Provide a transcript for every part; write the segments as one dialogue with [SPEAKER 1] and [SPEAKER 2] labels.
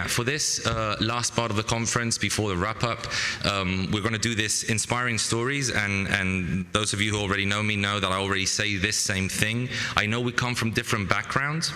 [SPEAKER 1] For this last part of the conference, before the wrap-up, we're going to do this inspiring stories, and those of you who already know me know that I already say this same thing. I know we come from different backgrounds,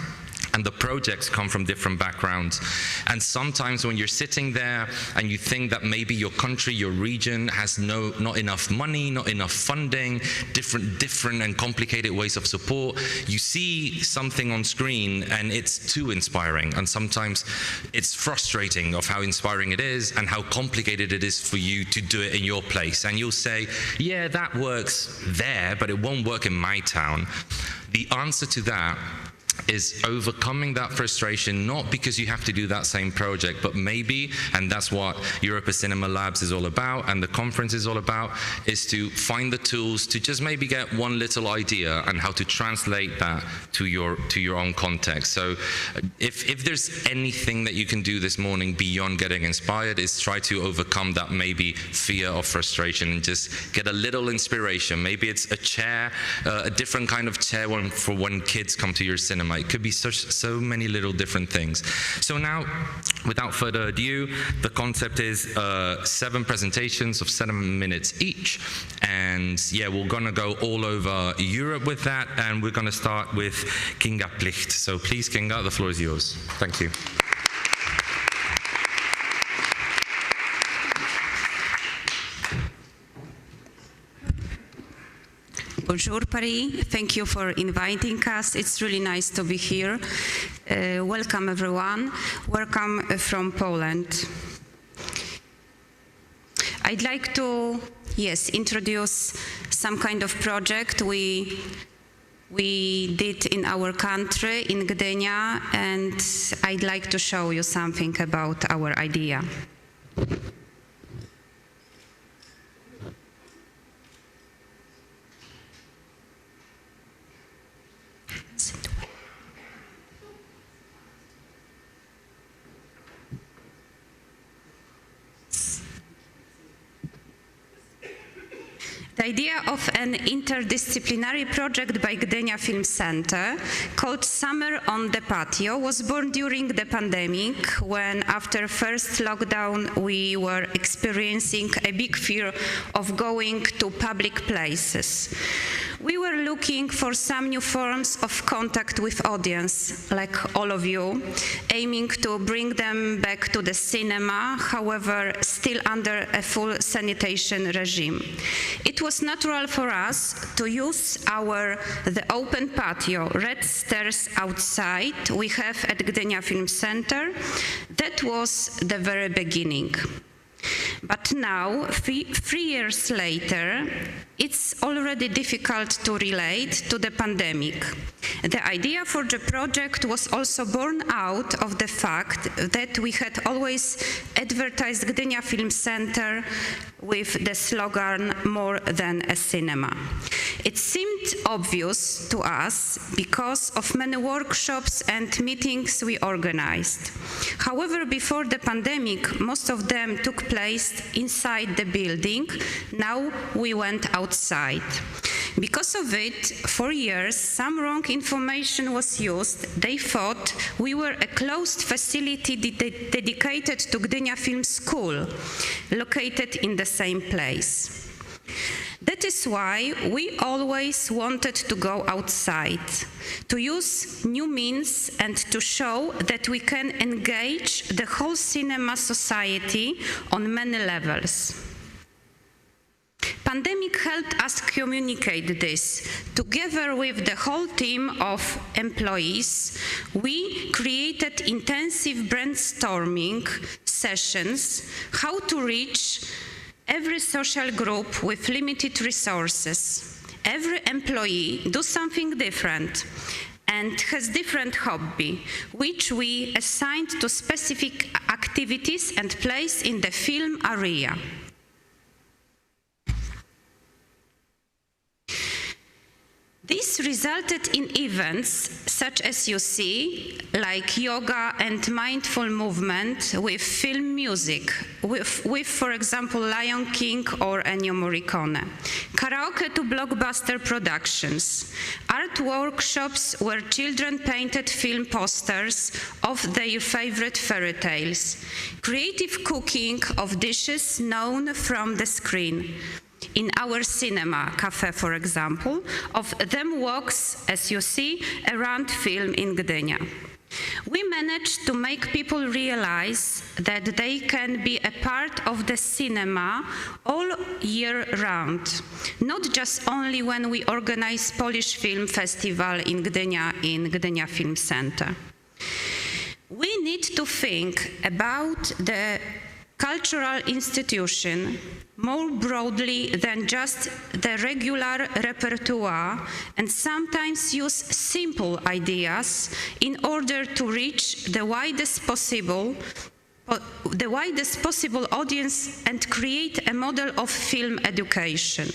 [SPEAKER 1] and the projects come from different backgrounds. And sometimes when you're sitting there and you think that maybe your country, your region has not enough money, not enough funding, different and complicated ways of support, you see something on screen and it's too inspiring. And sometimes it's frustrating of how inspiring it is and how complicated it is for you to do it in your place. And you'll say, yeah, that works there, but it won't work in my town. The answer to that is overcoming that frustration, not because you have to do that same project, but maybe, and that's what Europa Cinema Labs is all about, and the conference is all about, is to find the tools to just maybe get one little idea and how to translate that to your own context. So if there's anything that you can do this morning beyond getting inspired, is try to overcome that maybe fear of frustration and just get a little inspiration. Maybe it's a chair, a different kind of chair for when kids come to your cinema. It could be so many little different things. So now, without further ado, the concept is 7 presentations of 7 minutes each. And yeah, we're gonna go all over Europe with that, and we're gonna start with KINGA PLICHT. So please, KINGA, the floor is yours. Thank you.
[SPEAKER 2] Bonjour, Paris. Thank you for inviting us. It's really nice to be here. Welcome, everyone. Welcome from Poland. I'd like to, introduce some kind of project we did in our country, in Gdynia, and I'd like to show you something about our idea. The idea of an interdisciplinary project by Gdynia Film Center called Summer on the Patio was born during the pandemic, when after first lockdown we were experiencing a big fear of going to public places. We were looking for some new forms of contact with audience, like all of you, aiming to bring them back to the cinema, however, still under a full sanitation regime. It was natural for us to use the open patio, red stairs outside we have at Gdynia Film Center. That was the very beginning. But now, 3 years later, it's already difficult to relate to the pandemic. The idea for the project was also born out of the fact that we had always advertised Gdynia Film Center with the slogan, more than a cinema. It seemed obvious to us because of many workshops and meetings we organized. However, before the pandemic, most of them took place inside the building. Now we went outside. Because of it, for years, some wrong information was used. They thought we were a closed facility dedicated to Gdynia Film School, located in the same place. That is why we always wanted to go outside, to use new means and to show that we can engage the whole cinema society on many levels. Pandemic helped us communicate this. Together with the whole team of employees, we created intensive brainstorming sessions how to reach every social group with limited resources. Every employee does something different and has different hobby, which we assigned to specific activities and place in the film area. This resulted in events such as you see, like yoga and mindful movement with film music, with for example, Lion King or Ennio Morricone, karaoke to blockbuster productions, art workshops where children painted film posters of their favorite fairy tales, creative cooking of dishes known from the screen. In our cinema cafe, for example, of them walks, as you see, around film in Gdynia. We managed to make people realize that they can be a part of the cinema all year round, not just only when we organize Polish Film Festival in Gdynia Film Center. We need to think about the cultural institution more broadly than just the regular repertoire, and sometimes use simple ideas in order to reach the widest possible audience and create a model of film education.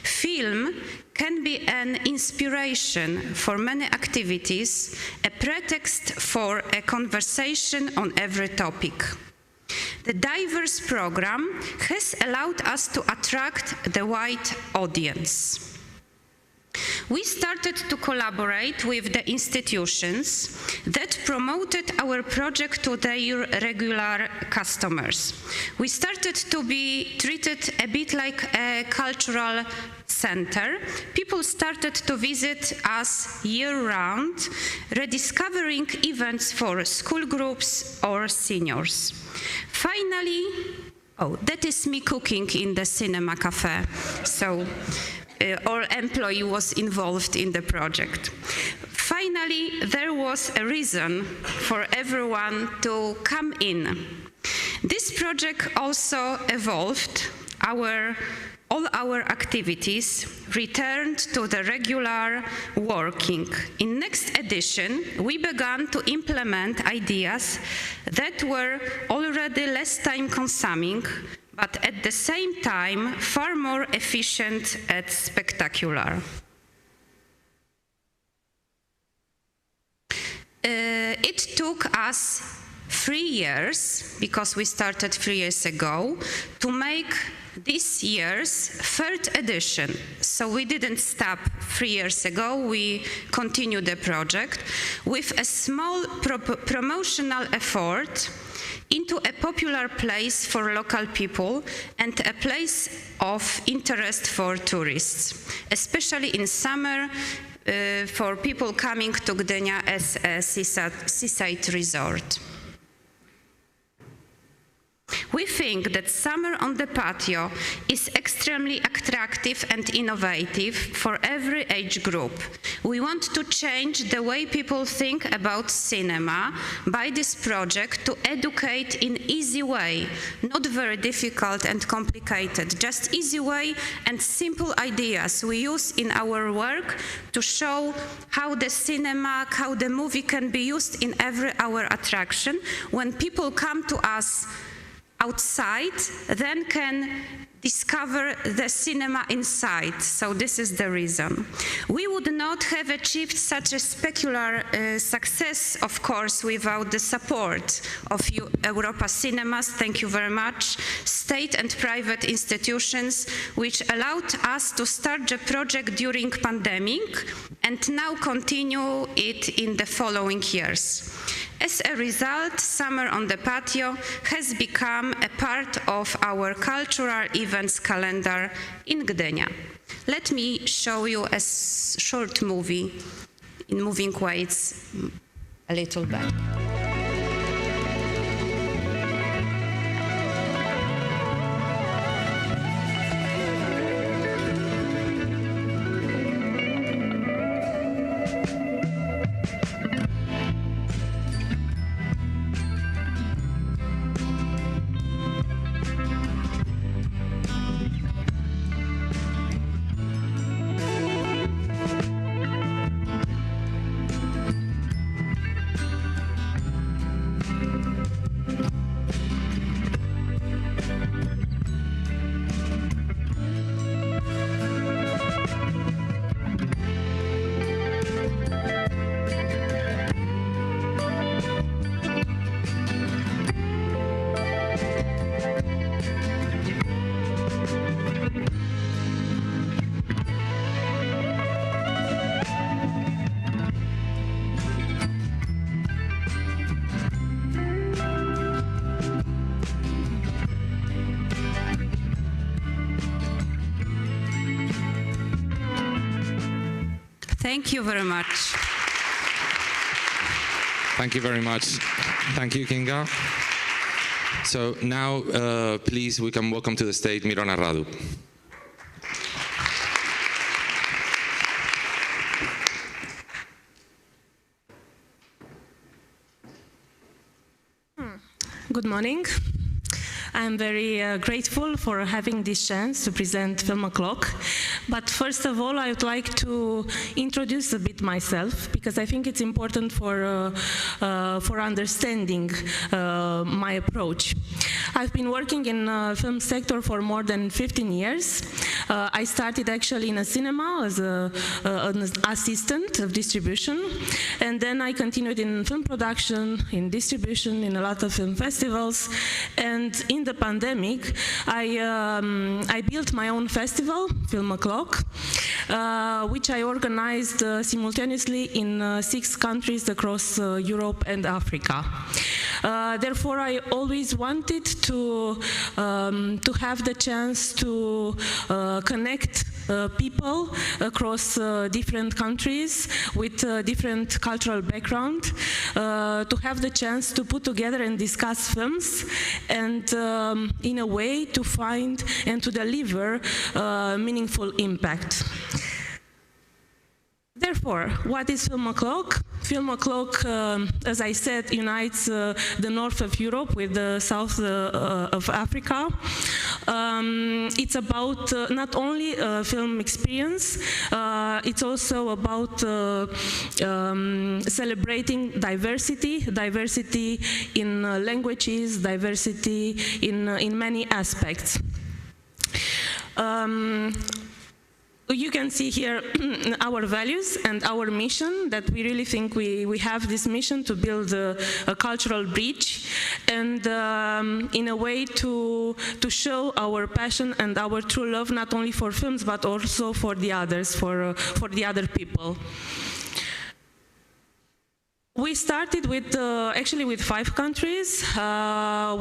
[SPEAKER 2] Film can be an inspiration for many activities, a pretext for a conversation on every topic. The diverse program has allowed us to attract the wide audience. We started to collaborate with the institutions that promoted our project to their regular customers. We started to be treated a bit like a cultural center. People started to visit us year-round, rediscovering events for school groups or seniors. Finally, that is me cooking in the cinema cafe. So our employee was involved in the project. Finally, there was a reason for everyone to come in. This project also evolved. All our activities returned to the regular working. In next edition, we began to implement ideas that were already less time-consuming, but at the same time, far more efficient and spectacular. It took us 3 years, because we started 3 years ago, to make this year's 3rd edition. So we didn't stop 3 years ago, we continued the project with a small promotional effort into a popular place for local people and a place of interest for tourists, especially in summer for people coming to Gdynia as a seaside resort. We think that Summer on the Patio is extremely attractive and innovative for every age group. We want to change the way people think about cinema by this project to educate in easy way, not very difficult and complicated, just easy way and simple ideas we use in our work to show how the cinema, how the movie can be used in every our attraction. When people come to us outside, then can discover the cinema inside. So this is the reason. We would not have achieved such a spectacular success, of course, without the support of Europa Cinemas, thank you very much, state and private institutions, which allowed us to start the project during pandemic and now continue it in the following years. As a result, Summer on the Patio has become a part of our cultural events calendar in Gdynia. Let me show you a short movie in moving weights a little bit. Thank you very much.
[SPEAKER 1] Thank you very much. Thank you, Kinga. So now, please, we can welcome to the stage Mirona Radu.
[SPEAKER 3] Good morning. I'm very grateful for having this chance to present Film O'Clock. But first of all, I would like to introduce a bit myself, because I think it's important for understanding my approach. I've been working in the film sector for more than 15 years. I started actually in a cinema as an assistant of distribution, and then I continued in film production, in distribution, in a lot of film festivals. And in the pandemic, I built my own festival, Film O'Clock, which I organized simultaneously in 6 countries across Europe and Africa. Therefore, I always wanted to have the chance to connect people across different countries with different cultural background, to have the chance to put together and discuss films, and in a way to find and to deliver meaningful impact. Therefore, what is Film O'Clock? Film O'Clock, as I said, unites the north of Europe with the south of Africa. It's about not only film experience, it's also about celebrating diversity in languages, diversity in many aspects. You can see here our values and our mission, that we really think we have this mission to build a cultural bridge, and in a way to show our passion and our true love, not only for films, but also for the others, for the other people. We started with, actually with 5 countries.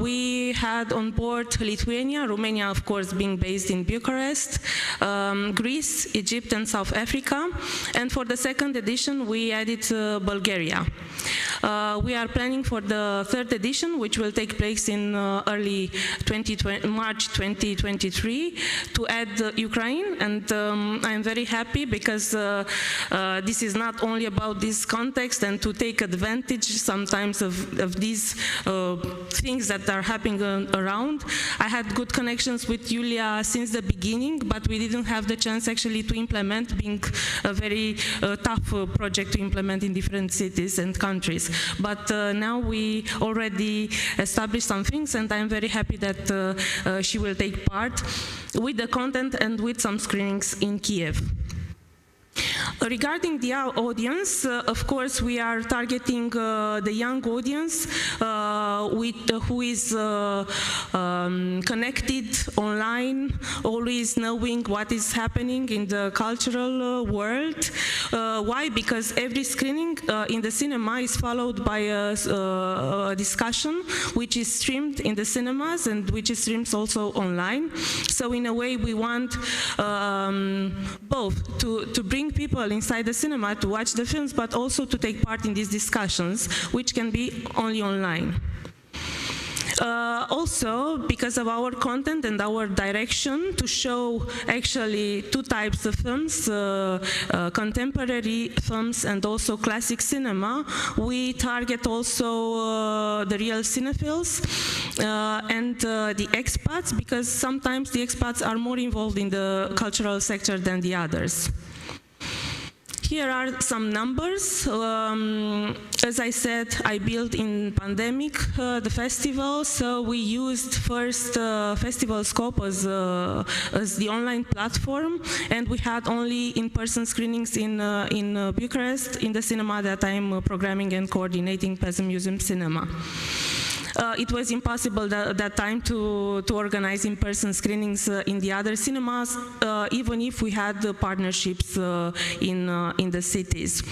[SPEAKER 3] We had on board Lithuania, Romania, of course, being based in Bucharest, Greece, Egypt, and South Africa. And for the second edition, we added Bulgaria. We are planning for the 3rd edition, which will take place in early March 2023, to add Ukraine. And I'm very happy, because this is not only about this context and to take advantage sometimes of these things that are happening around. I had good connections with Julia since the beginning, but we didn't have the chance actually to implement, being a very tough project to implement in different cities and countries. But now we already established some things, and I'm very happy that she will take part with the content and with some screenings in Kiev. Regarding the audience, of course, we are targeting the young audience who is connected online, always knowing what is happening in the cultural world. Why? Because every screening in the cinema is followed by a discussion which is streamed in the cinemas and which is streamed also online. So in a way we want both to bring people inside the cinema to watch the films, but also to take part in these discussions, which can be only online. Also, because of our content and our direction to show actually two types of films, contemporary films and also classic cinema, we target also the real cinephiles and the expats, because sometimes the expats are more involved in the cultural sector than the others. Here are some numbers. As I said, I built in pandemic the festival, so we used first Festival Scope as the online platform, and we had only in-person screenings in Bucharest, in the cinema that I'm programming and coordinating, Peasant Museum Cinema. It was impossible that time to organize in-person screenings in the other cinemas, even if we had partnerships in the cities,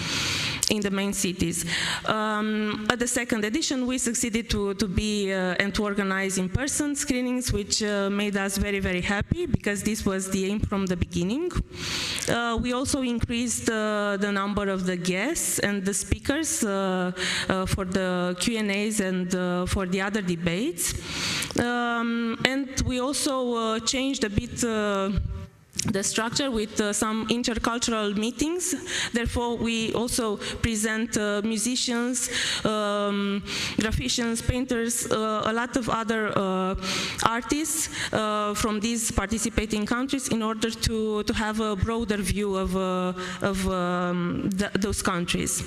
[SPEAKER 3] in the main cities. At the second edition, we succeeded to be and to organize in-person screenings, which made us very, very happy, because this was the aim from the beginning. We also increased the number of the guests and the speakers for the Q&As and for the other debates. And we also changed a bit the structure with some intercultural meetings. Therefore, we also present musicians, graphicians, painters, a lot of other artists from these participating countries, in order to have a broader view of those countries.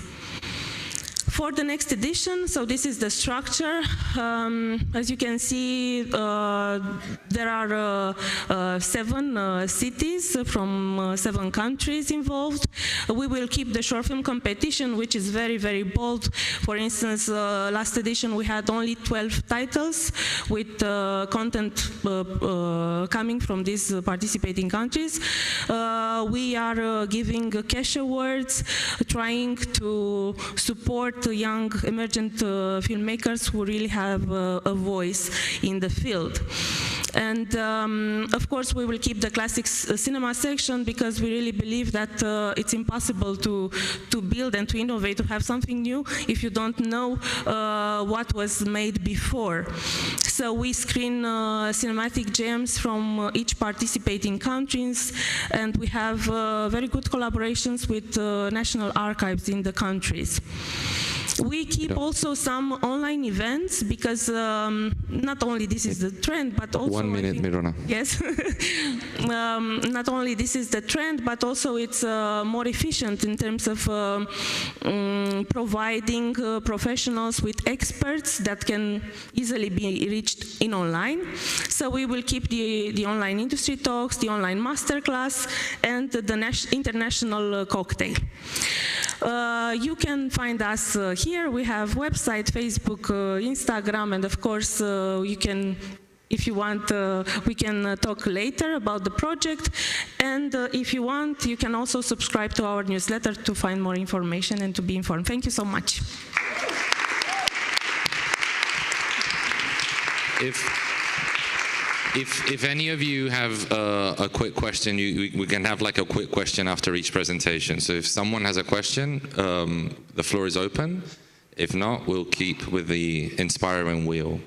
[SPEAKER 3] For the next edition, so this is the structure. As you can see, there are 7 cities from 7 countries involved. We will keep the short film competition, which is very, very bold. For instance, last edition we had only 12 titles with content coming from these participating countries. We are giving cash awards, trying to support young emergent filmmakers who really have a voice in the field. And of course we will keep the classics cinema section, because we really believe that it's impossible to build and to innovate, to have something new, if you don't know what was made before. So we screen cinematic gems from each participating countries, and we have very good collaborations with national archives in the countries. We keep also some online events, because not only this is the trend, but also—
[SPEAKER 4] 1 minute, Mirona.
[SPEAKER 3] Yes. Not only this is the trend, but also it's more efficient in terms of providing professionals with experts that can easily be reached in online. So we will keep the online industry talks, the online masterclass, and the international cocktail. You can find us here. We have website, Facebook, Instagram, and of course you can, if you want, we can talk later about the project. And if you want, you can also subscribe to our newsletter to find more information and to be informed. Thank you so much.
[SPEAKER 4] If any of you have a quick question, we can have like a quick question after each presentation. So if someone has a question, the floor is open. If not, we'll keep with the inspiring wheel.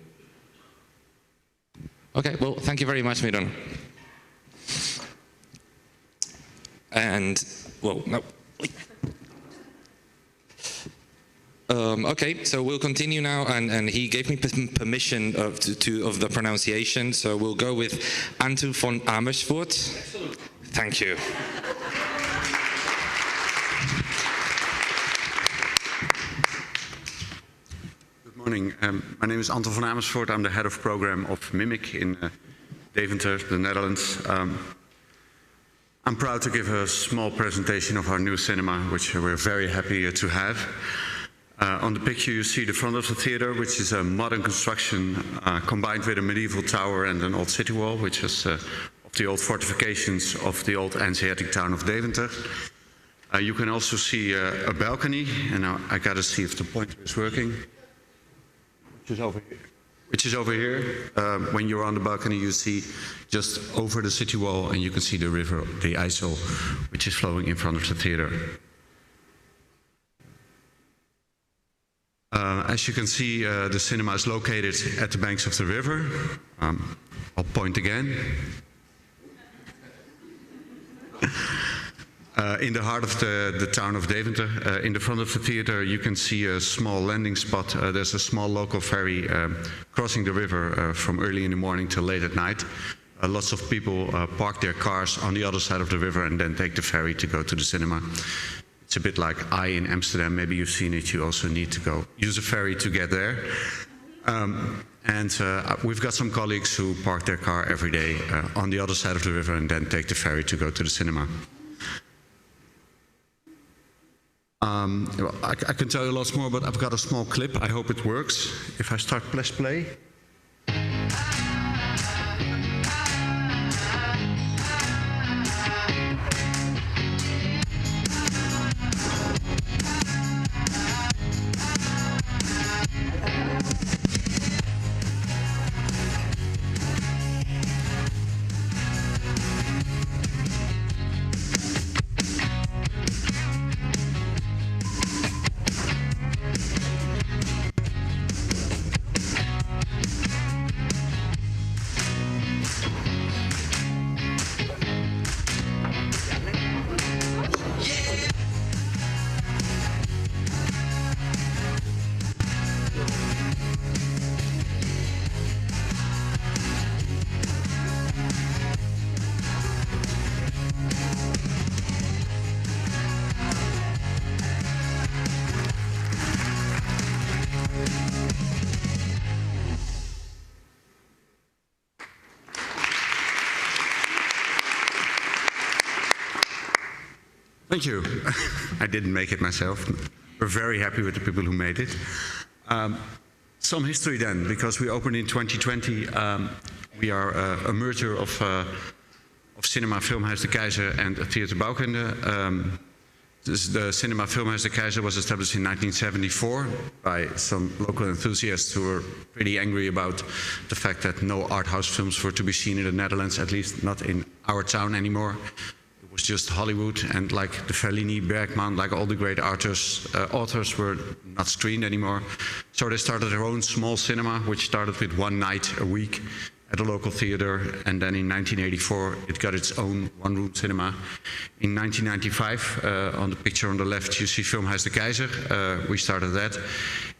[SPEAKER 4] Okay, well, thank you very much, Mirona. And, well, no. Okay, so we'll continue now, and he gave me permission of the pronunciation, so we'll go with Anton von AMERSFOORT. Excellent. Thank you.
[SPEAKER 5] Good morning. My name is Anton van Amersfoort. I'm the head of program of MIMIK in Deventer, the Netherlands. I'm proud to give a small presentation of our new cinema, which we're very happy to have. On the picture you see the front of the theater, which is a modern construction combined with a medieval tower and an old city wall, which is of the old fortifications of the old Hanseatic town of Deventer. You can also see a balcony, and now I gotta see if the pointer is working, which is over here. When you're on the balcony, you see just over the city wall, and you can see the river, the IJssel, which is flowing in front of the theater. As you can see, the cinema is located at the banks of the river. I'll point again. In the heart of the town of Deventer, in the front of the theater, you can see a small landing spot. There's a small local ferry crossing the river from early in the morning till late at night. Lots of people park their cars on the other side of the river and then take the ferry to go to the cinema. It's a bit like in Amsterdam, maybe you've seen it, you also need to go use a ferry to get there. We've got some colleagues who park their car every day on the other side of the river and then take the ferry to go to the cinema. Well, I can tell you lots more, but I've got a small clip. I hope it works. If I start press play. Thank you. I didn't make it myself. We're very happy with the people who made it. Some history then, because we opened in 2020. We are a merger of Cinema Filmhuis de Keizer and Theater Bouwkunde. The Cinema Filmhuis de Keizer was established in 1974 by some local enthusiasts who were pretty angry about the fact that no art house films were to be seen in the Netherlands, at least not in our town anymore. It was just Hollywood, and like the Fellini, Bergman, like all the great authors were not screened anymore. So they started their own small cinema, which started with one night a week at a local theater, and then in 1984 it got its own one-room cinema. In 1995, on the picture on the left, you see Filmhuis de Keizer. We started that.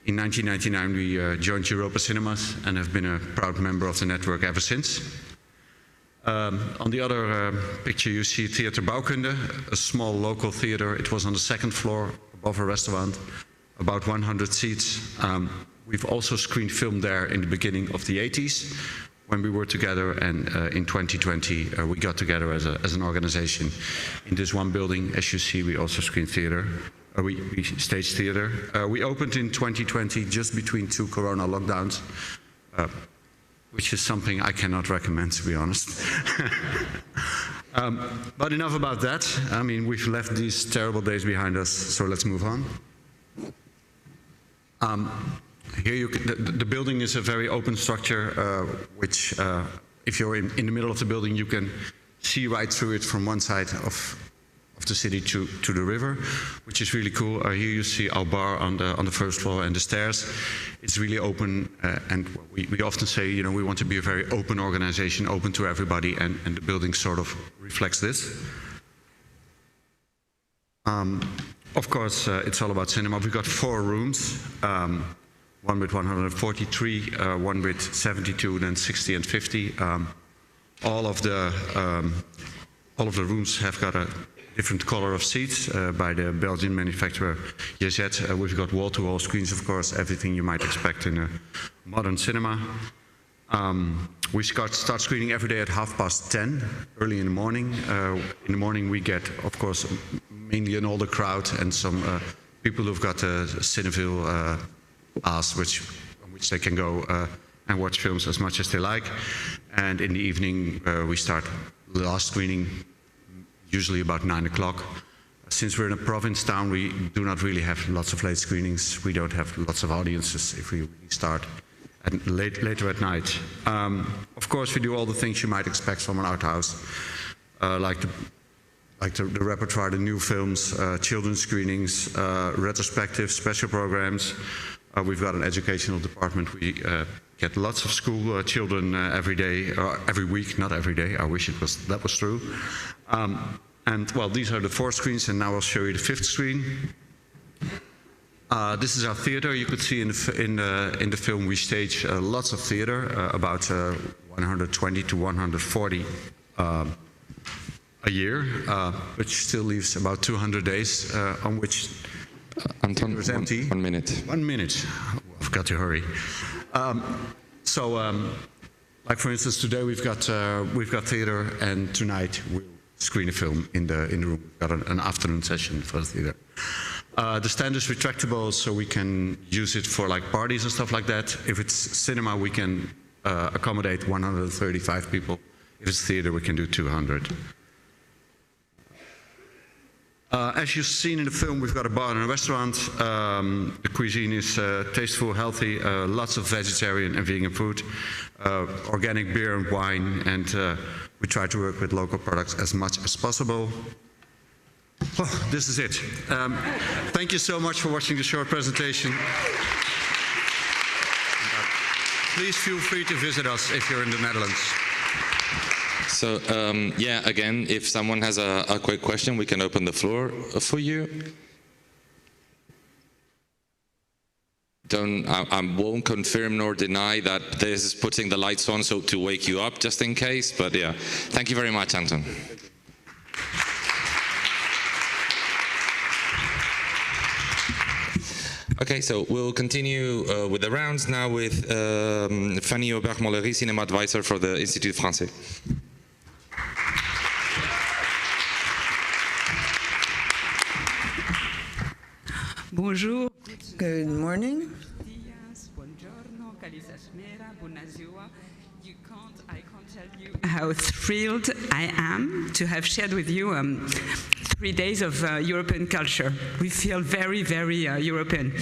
[SPEAKER 5] In 1999 we joined Europa Cinemas and have been a proud member of the network ever since. On the other picture you see Theater Bouwkunde, a small local theater. It was on the second floor above a restaurant, about 100 seats. We've also screened film there in the beginning of the 80s when we were together, and in 2020 we got together as an organization in this one building. As you see, we also screen theater. We stage theater. We opened in 2020 just between two Corona lockdowns, which is something I cannot recommend, to be honest. But enough about that. I mean, we've left these terrible days behind us, so let's move on. Here the building is a very open structure, which if you're in the middle of the building, you can see right through it from one side of the city to the river, which is really cool. Here you see our bar on the first floor and the stairs. It's really open, and we often say, you know, we want to be a very open organization, open to everybody, and the building sort of reflects this. Of course, it's all about cinema. We've got 4 rooms, one with 143, one with 72, then 60 and 50. All of the rooms have got a different color of seats by the Belgian manufacturer JAVIER. We've got wall-to-wall screens, of course, everything you might expect in a modern cinema. We start screening every day at 10:30, early in the morning. In the morning we get, of course, mainly an older crowd and some people who've got a cinephile pass, which they can go and watch films as much as they like. And in the evening we start the last screening, usually about 9 o'clock. Since we're in a province town, we do not really have lots of late screenings. We don't have lots of audiences if we really start later at night. Of course, we do all the things you might expect from an art house, like the repertoire, the new films, children's screenings, retrospectives, special programs. We've got an educational department. We get lots of school children every day, or every week, not every day. I wish that was true. And well, these are the 4 screens, and now I'll show you the 5th screen. This is our theater. You could see in the film we stage lots of theater, about 120 to 140 a year, which still leaves about 200 days on which
[SPEAKER 4] Anton,
[SPEAKER 5] is empty.
[SPEAKER 4] 1 minute.
[SPEAKER 5] 1 minute. I've got to hurry. Like for instance, today we've got theater, and tonight we'll screen a film in the room. We've got an afternoon session for the theater. The stand is retractable, so we can use it for like parties and stuff like that. If it's cinema, we can accommodate 135 people. If it's theater, we can do 200. As you've seen in the film, we've got a bar and a restaurant. The cuisine is tasteful, healthy, lots of vegetarian and vegan food, organic beer and wine, and we try to work with local products as much as possible. Oh, this is it. Thank you so much for watching the short presentation. Please feel free to visit us if you're in the Netherlands.
[SPEAKER 4] So, yeah, again, if someone has a quick question, we can open the floor for you. I won't confirm nor deny that this is putting the lights on so to wake you up, just in case, but yeah. Thank you very much, Anton. Okay, so we'll continue with the rounds now with Fanny Aubert-Mollery, Cinema Advisor for the Institut Français.
[SPEAKER 6] Bonjour.
[SPEAKER 7] Good morning.
[SPEAKER 6] Buongiorno, I can't tell you how thrilled I am to have shared with you 3 days of European culture. We feel very, very European.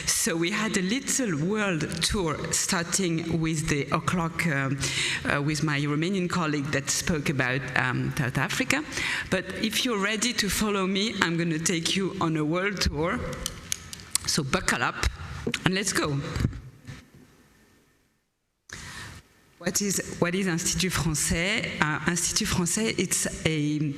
[SPEAKER 6] So we had a little world tour starting with the o'clock with my Romanian colleague that spoke about South Africa. But if you're ready to follow me, I'm going to take you on a world tour. So buckle up and let's go. What is Institut Français? Institut Français, it's a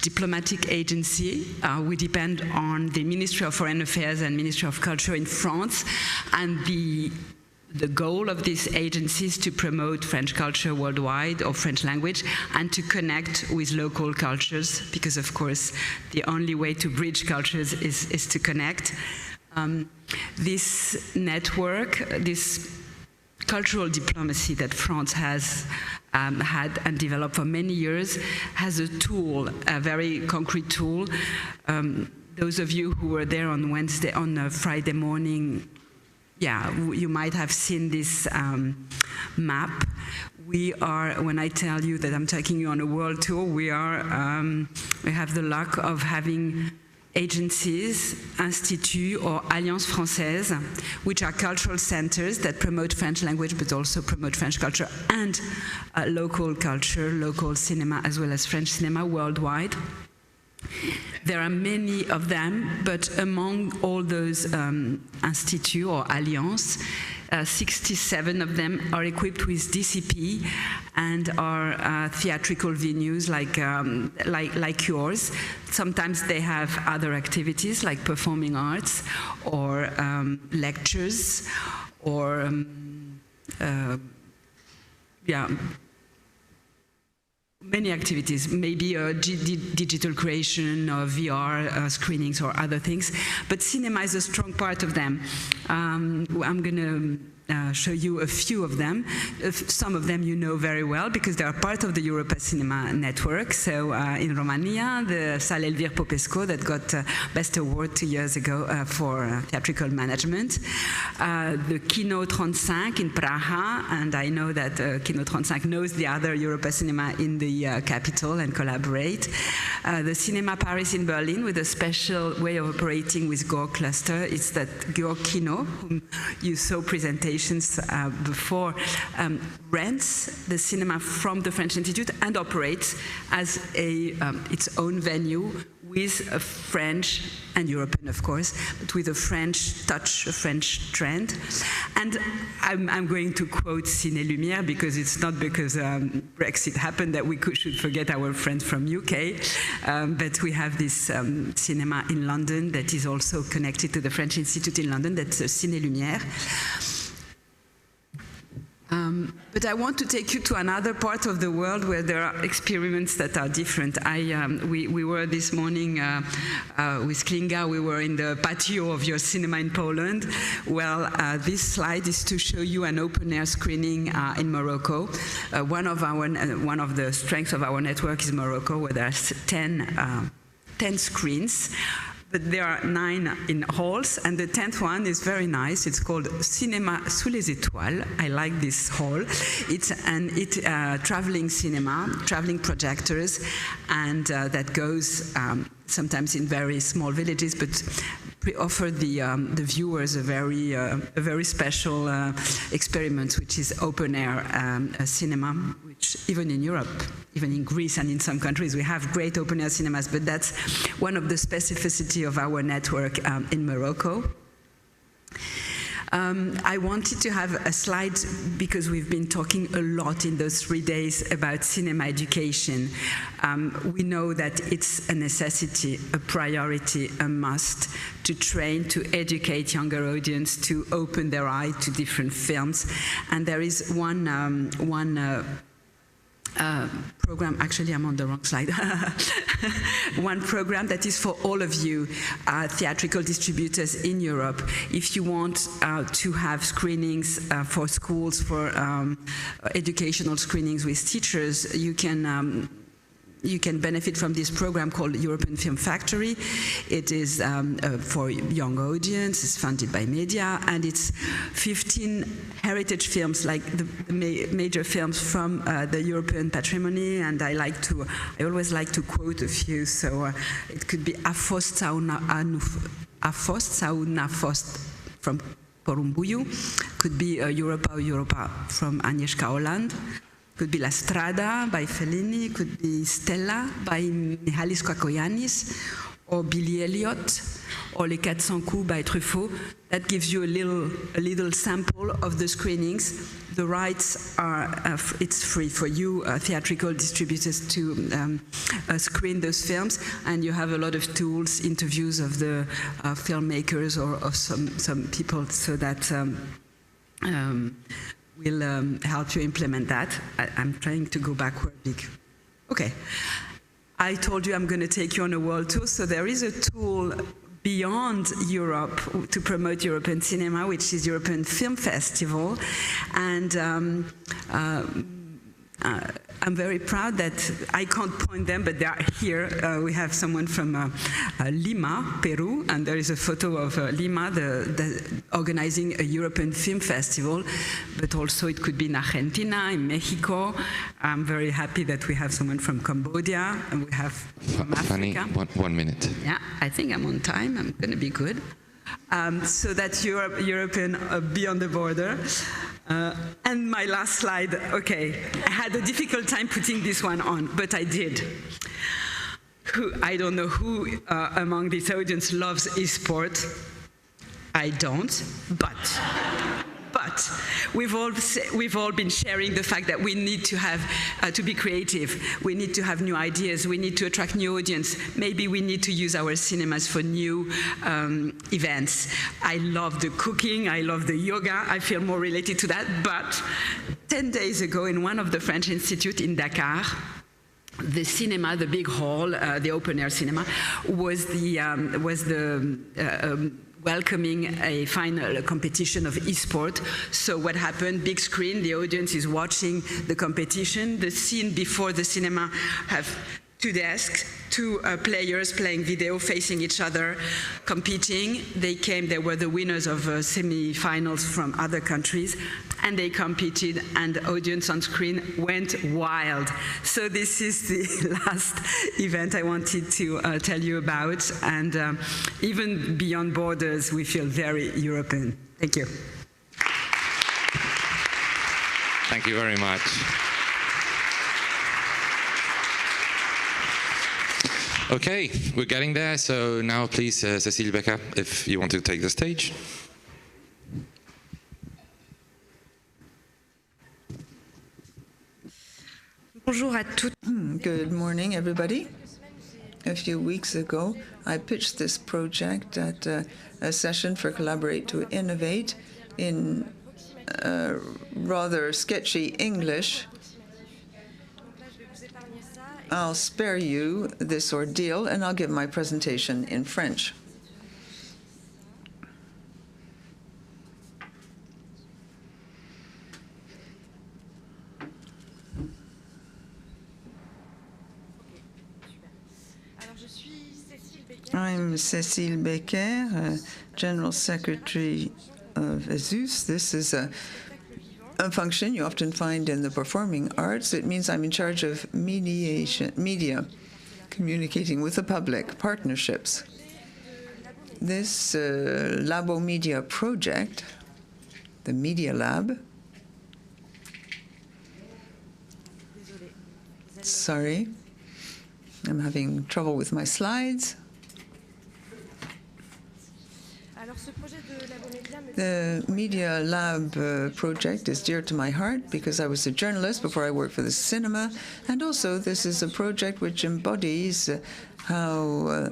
[SPEAKER 6] diplomatic agency. We depend on the Ministry of Foreign Affairs and Ministry of Culture in France, and the goal of this agency is to promote French culture worldwide, or French language, and to connect with local cultures, because of course the only way to bridge cultures is to connect. This network, this cultural diplomacy that France has had and developed for many years, has a tool, a very concrete tool. Those of you who were there on Friday morning, yeah, you might have seen this map. We are, when I tell you that I'm taking you on a world tour, we have the luck of having agencies, instituts, or Alliances Françaises, which are cultural centers that promote French language but also promote French culture and local culture, local cinema, as well as French cinema worldwide. There are many of them, but among all those instituts or alliances, 67 of them are equipped with DCP and are theatrical venues like yours. Sometimes they have other activities like performing arts or lectures or many activities, maybe digital creation or VR screenings or other things, but cinema is a strong part of them. I'm going to show you a few of them. Some of them you know very well because they are part of the Europa Cinema network. So in Romania, the Salle Elvir Popescu that got Best Award 2 years ago for theatrical management. The Kino 35 in Praha, and I know that Kino 35 knows the other Europa Cinema in the capital and collaborate. The Cinéma Paris in Berlin with a special way of operating with Gore Cluster. It's that Gore Kino, whom you saw presentations before, rents the cinema from the French Institute and operates as its own venue with a French and European, of course, but with a French touch, a French trend. And I'm going to quote Ciné Lumière because it's not because Brexit happened that we should forget our friends from UK, but we have this cinema in London that is also connected to the French Institute in London, that's Ciné Lumière. But I want to take you to another part of the world where there are experiments that are different. We were this morning with KINGA, we were in the patio of your cinema in Poland. Well, this slide is to show you an open-air screening in Morocco. One of the strengths of our network is Morocco, where there are 10 screens. But there are 9 in halls, and the 10th one is very nice. It's called Cinéma sous les étoiles. I like this hall. It's traveling cinema, traveling projectors, and that goes sometimes in very small villages, but offer the viewers a very special experiment, which is open air cinema, which even in Europe, even in Greece and in some countries, we have great open air cinemas, but that's one of the specificity of our network in Morocco. I wanted to have a slide because we've been talking a lot in those 3 days about cinema education. We know that it's a necessity, a priority, a must to train, to educate younger audience, to open their eye to different films. And there is one program, actually I'm on the wrong slide, one program that is for all of you theatrical distributors in Europe. If you want to have screenings for schools, for educational screenings with teachers, you can benefit from this program called European Film Factory. It is for young audience, it's funded by media, and it's 15 heritage films, like the major films from the European patrimony, and I always like to quote a few, so it could be A fost sau na fost from Porumbuiu, could be Europa from Agnieszka Holland, could be La Strada by Fellini, could be Stella by Mihalis Kwakoyanis, or Billy Elliot, or Les 400 coups by Truffaut. That gives you a little sample of the screenings. The rights are, it's free for you theatrical distributors to screen those films, and you have a lot of tools, interviews of the filmmakers or of some people, so that will help you implement that. I'm trying to go backward. Okay. I told you I'm going to take you on a world tour, so there is a tool beyond Europe to promote European cinema, which is European Film Festival. And I'm very proud that I can't point them, but they are here. We have someone from Lima, Peru, and there is a photo of Lima, organizing a European Film Festival, but also it could be in Argentina, in Mexico. I'm very happy that we have someone from Cambodia, and we have from
[SPEAKER 4] Fanny,
[SPEAKER 6] Africa.
[SPEAKER 4] 1 minute.
[SPEAKER 6] Yeah, I think I'm on time. I'm going to be good. So that's European beyond the border. And my last slide, okay, I had a difficult time putting this one on, but I did. I don't know who among this audience loves e-sport. I don't, but we've all been sharing the fact that we need to have to be creative. We need to have new ideas. We need to attract new audience. Maybe we need to use our cinemas for new events. I love the cooking. I love the yoga. I feel more related to that. But 10 days ago, in one of the French Institute in Dakar, the cinema, the big hall, the open-air cinema, was the welcoming a final competition of e-sport. So what happened, big screen, the audience is watching the competition. The scene before the cinema have two desks, two players playing video, facing each other, competing. They were the winners of semi-finals from other countries, and they competed, and the audience on screen went wild. So this is the last event I wanted to tell you about, and even beyond borders, we feel very European. Thank you.
[SPEAKER 4] Thank you very much. Okay, we're getting there, so now please, Cécile Becker, if you want to take the stage.
[SPEAKER 2] Bonjour à toutes.
[SPEAKER 7] Good morning, everybody. A few weeks ago, I pitched this project at a session for Collaborate to Innovate in rather sketchy English. I'll spare you this ordeal, and I'll give my presentation in French. I'm Cécile Becker, General Secretary of ASUS. This is a function you often find in the performing arts. It means I'm in charge of media, communicating with the public, partnerships. This Labo Media project, the Media Lab, sorry, I'm having trouble with my slides. The Media Lab project is dear to my heart because I was a journalist before I worked for the cinema, and also this is a project which embodies how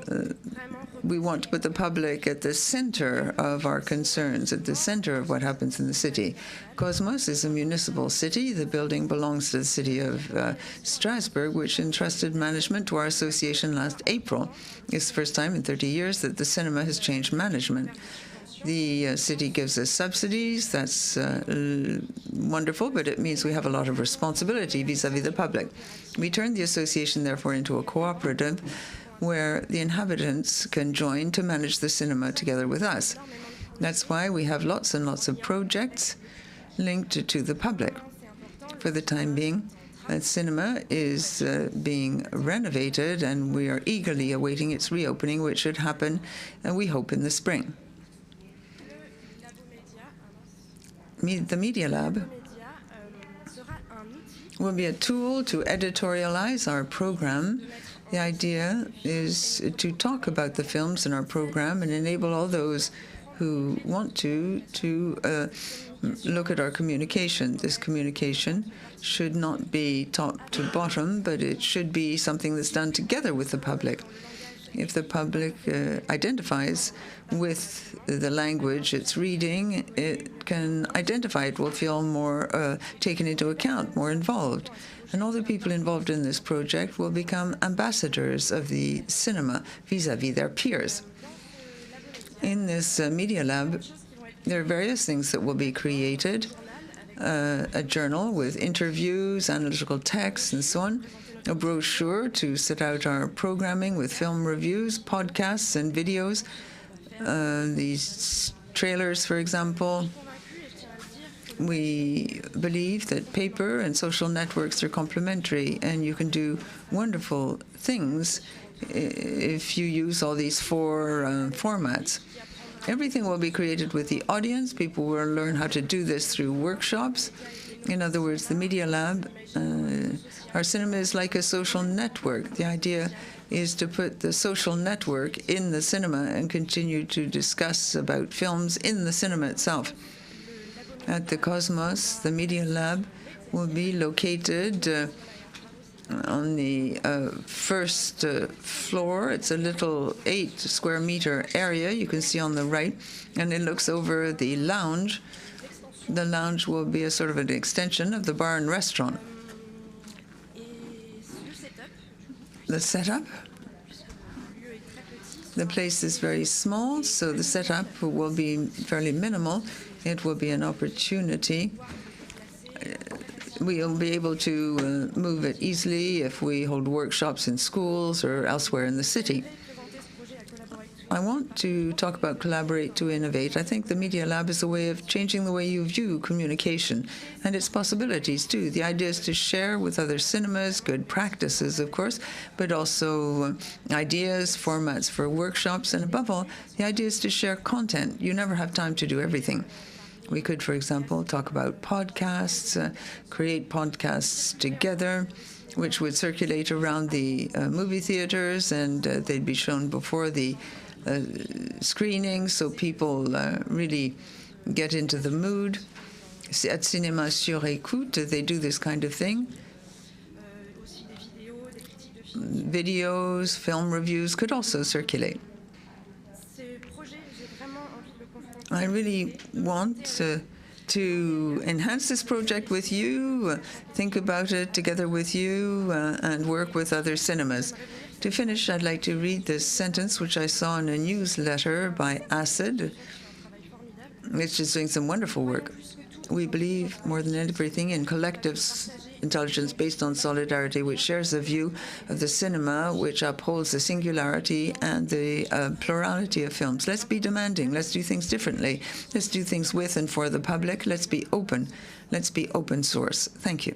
[SPEAKER 7] we want to put the public at the center of our concerns, at the center of what happens in the city. Cosmos is a municipal city. The building belongs to the city of Strasbourg, which entrusted management to our association last April. It's the first time in 30 years that the cinema has changed management. The city gives us subsidies. That's wonderful, but it means we have a lot of responsibility vis-à-vis the public. We turned the association, therefore, into a cooperative where the inhabitants can join to manage the cinema together with us. That's why we have lots and lots of projects linked to the public. For the time being, the cinema is being renovated, and we are eagerly awaiting its reopening, which should happen, we hope, in the spring. The Media Lab will be a tool to editorialize our program. The idea is to talk about the films in our program and enable all those who want to look at our communication. This communication should not be top to bottom, but it should be something that's done together with the public. If the public identifies with the language it's reading, it can identify it, will feel more taken into account, more involved. And all the people involved in this project will become ambassadors of the cinema vis-à-vis their peers. In this Media Lab, there are various things that will be created, a journal with interviews, analytical texts, and so on, a brochure to set out our programming with film reviews, podcasts, and videos, these trailers, for example. We believe that paper and social networks are complementary, and you can do wonderful things if you use all these four formats. Everything will be created with the audience. People will learn how to do this through workshops. In other words, the Media Lab, our cinema is like a social network. The idea is to put the social network in the cinema and continue to discuss about films in the cinema itself. At the Cosmos, the Media Lab will be located on the first floor. It's a little 8-square-meter area you can see on the right, and it looks over the lounge. The lounge will be a sort of an extension of the bar and restaurant. The setup The place is very small, so the setup will be fairly minimal. It will be an opportunity. We'll be able to move it easily if we hold workshops in schools or elsewhere in the city. I want to talk about collaborate to innovate. I think the Media Lab is a way of changing the way you view communication and its possibilities too. The idea is to share with other cinemas, good practices, of course, but also ideas, formats for workshops, and above all, the idea is to share content. You never have time to do everything. We could, for example, talk about podcasts, create podcasts together, which would circulate around the movie theaters, and they'd be shown before the screening, so people really get into the mood. At Cinéma sur écoute, they do this kind of thing. Videos, film reviews could also circulate. I really want to enhance this project with you, think about it together with you, and work with other cinemas. To finish, I'd like to read this sentence, which I saw in a newsletter by ACID, which is doing some wonderful work. We believe, more than everything, in collective intelligence based on solidarity, which shares a view of the cinema, which upholds the singularity and the plurality of films. Let's be demanding. Let's do things differently. Let's do things with and for the public. Let's be open. Let's be open source. Thank you.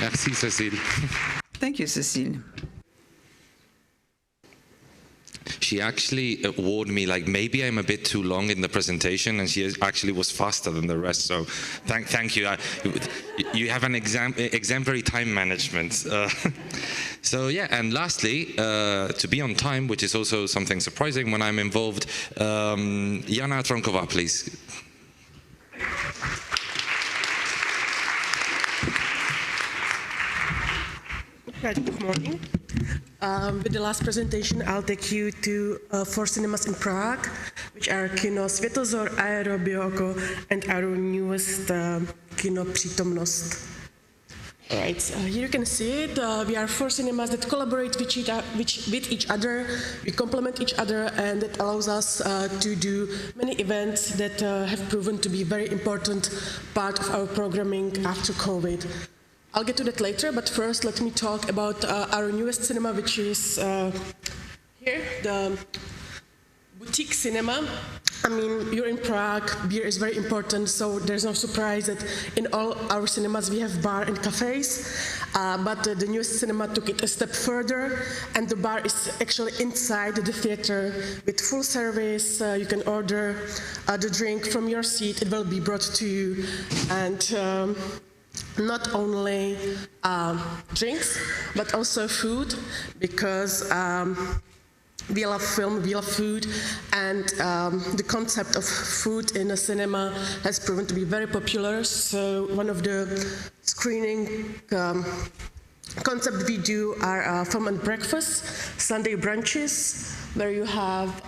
[SPEAKER 4] Merci, Cécile.
[SPEAKER 7] Thank you, Cécile.
[SPEAKER 4] She actually warned me, like, maybe I'm a bit too long in the presentation, and she actually was faster than the rest, so thank you. You have an exemplary time management. So yeah, and lastly, to be on time, which is also something surprising when I'm involved, JANA TRNKOVÁ, please.
[SPEAKER 8] Right, good morning. With the last presentation, I'll take you to 4 cinemas in Prague, which are Kino Světozor, Aero, Bioko, and our newest Kino Přítomnost. All right, here you can see it. We are 4 cinemas that collaborate with each other, we complement each other, and it allows us to do many events that have proven to be a very important part of our programming after COVID. I'll get to that later, but first let me talk about our newest cinema, which is here, the boutique cinema. I mean, you're in Prague, beer is very important, so there's no surprise that in all our cinemas we have bar and cafes, but the newest cinema took it a step further, and the bar is actually inside the theater with full service. You can order the drink from your seat, it will be brought to you, and not only drinks, but also food, because we love film, we love food, and the concept of food in a cinema has proven to be very popular. So one of the screening concepts we do are film and breakfast, Sunday brunches, where you have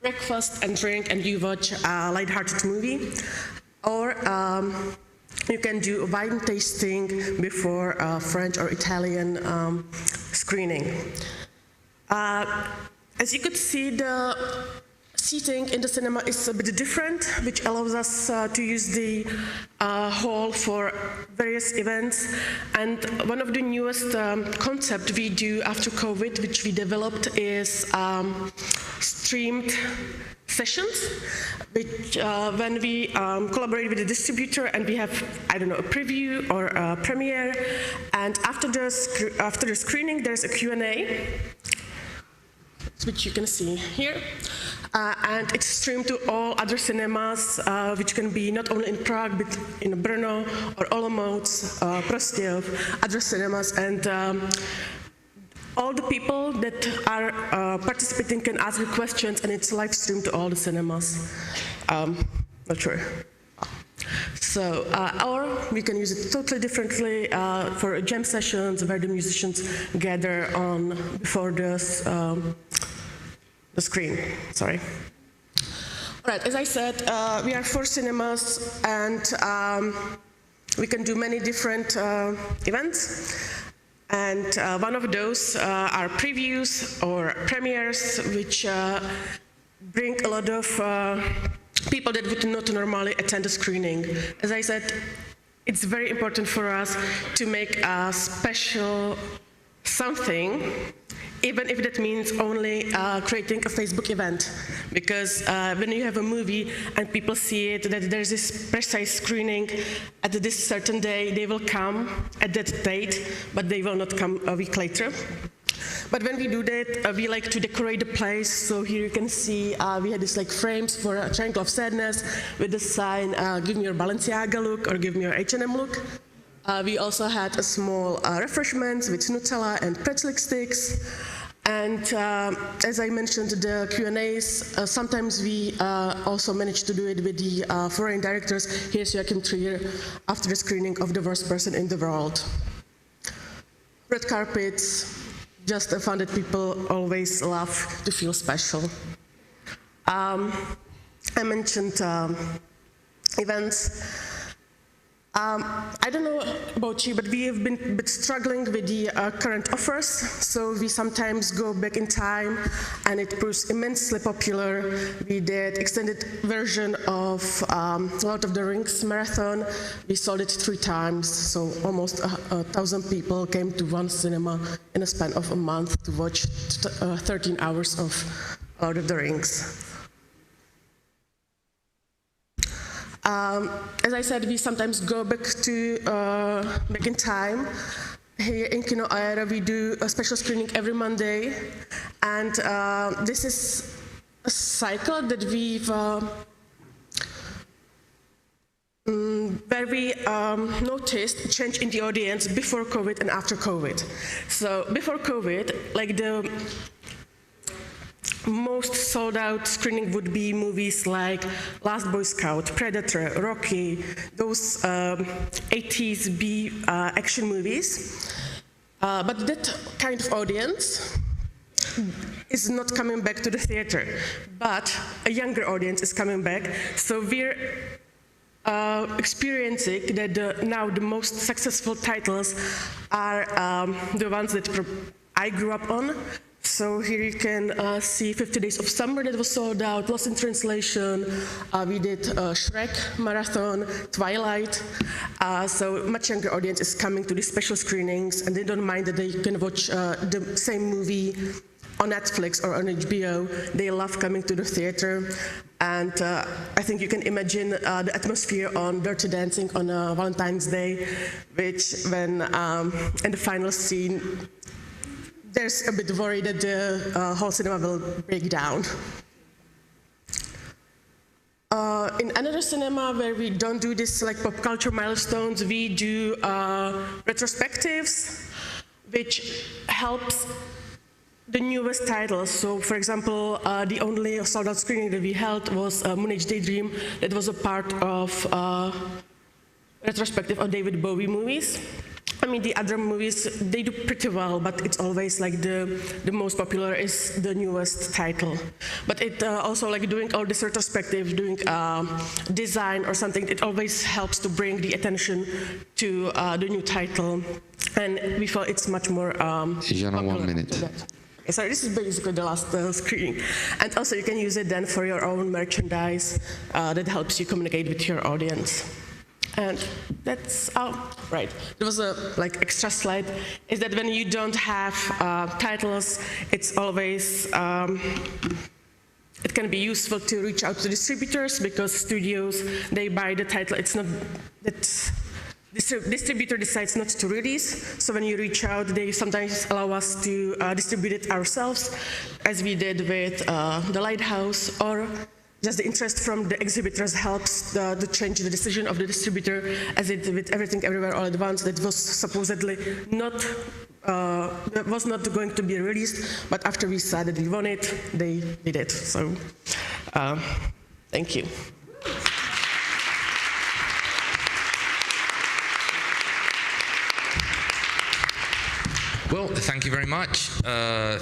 [SPEAKER 8] breakfast and drink and you watch a light-hearted movie. Or you can do a wine tasting before a French or Italian screening. As you could see, the seating in the cinema is a bit different, which allows us to use the hall for various events. And one of the newest concepts we do after COVID, which we developed, is streamed sessions, which when we collaborate with the distributor and we have, I don't know, a preview or a premiere, and after the screening there's a Q&A, which you can see here, and it's streamed to all other cinemas, which can be not only in Prague, but in Brno or Olomouc, Prostějov, other cinemas, and all the people that are participating can ask questions, and it's live streamed to all the cinemas. Not sure. So, or we can use it totally differently for jam sessions where the musicians gather on before the screen. Sorry. All right, as I said, we are 4 cinemas, and we can do many different events. And one of those are previews or premieres, which bring a lot of people that would not normally attend a screening. As I said, it's very important for us to make a special something, even if that means only creating a Facebook event. Because when you have a movie and people see it, that there's this precise screening at this certain day, they will come at that date, but they will not come a week later. But when we do that, we like to decorate the place. So here you can see we had this like frames for a Triangle of Sadness with the sign, give me your Balenciaga look or give me your H&M look. We also had a small refreshments with Nutella and pretzel sticks. And as I mentioned, the Q&As, sometimes we also manage to do it with the foreign directors. Here's Joachim Trier after the screening of The Worst Person in the World. Red carpets, just fun that people always love to feel special. I mentioned events. I don't know about you, but we have been a bit struggling with the current offers. So we sometimes go back in time, and it proves immensely popular. We did extended version of Lord of the Rings marathon. We sold it 3 times, so almost 1,000 people came to one cinema in a span of a month to watch 13 hours of Lord of the Rings. As I said, we sometimes go back in time. Here in Kino Aero, we do a special screening every Monday, and this is a cycle that we've where we noticed a change in the audience before COVID and after COVID. So before COVID, like the most sold out screening would be movies like Last Boy Scout, Predator, Rocky, those 80s B action movies. But that kind of audience is not coming back to the theater, but a younger audience is coming back. So we're experiencing that now the most successful titles are the ones that I grew up on. So here you can see 50 Days of Summer that was sold out, Lost in Translation, we did Shrek Marathon, Twilight, so much younger audience is coming to these special screenings, and they don't mind that they can watch the same movie on Netflix or on HBO. They love coming to the theater, and I think you can imagine the atmosphere on Dirty Dancing on Valentine's Day, which when in the final scene, there's a bit worried that the whole cinema will break down. In another cinema where we don't do this like pop culture milestones, we do retrospectives, which helps the newest titles. So, for example, the only sold-out screening that we held was Moonage Daydream. That was a part of retrospective of David Bowie movies. I mean, the other movies, they do pretty well, but it's always like the most popular is the newest title. But it also, like doing all this retrospective, doing design or something, it always helps to bring the attention to the new title. And we feel it's much more
[SPEAKER 4] Jana, 1 minute.
[SPEAKER 8] Okay, so this is basically the last screening. And also you can use it then for your own merchandise that helps you communicate with your audience. And that's right. There was a like extra slide. Is that when you don't have titles, it's always it can be useful to reach out to distributors, because studios, they buy the title. It's not that distributor decides not to release. So when you reach out, they sometimes allow us to distribute it ourselves, as we did with The Lighthouse, or just the interest from the exhibitors helps to change the decision of the distributor, as it did with Everything Everywhere All at Once. That was supposedly not going to be released, but after we saw that we won it, they did it. So, thank you.
[SPEAKER 1] Well, Well, thank you very much.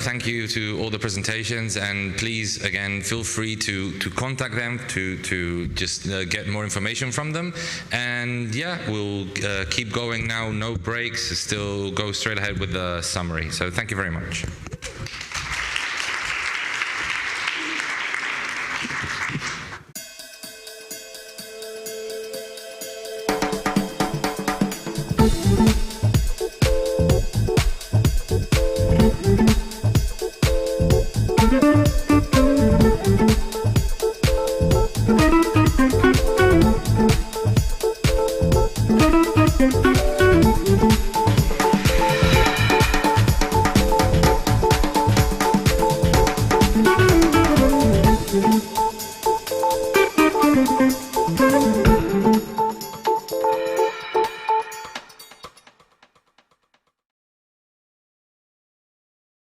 [SPEAKER 1] Thank you to all the presentations, and please, again, feel free to contact them to just get more information from them. And yeah, we'll keep going now, no breaks, still go straight ahead with the summary. So thank you very much.
[SPEAKER 9] Thank you.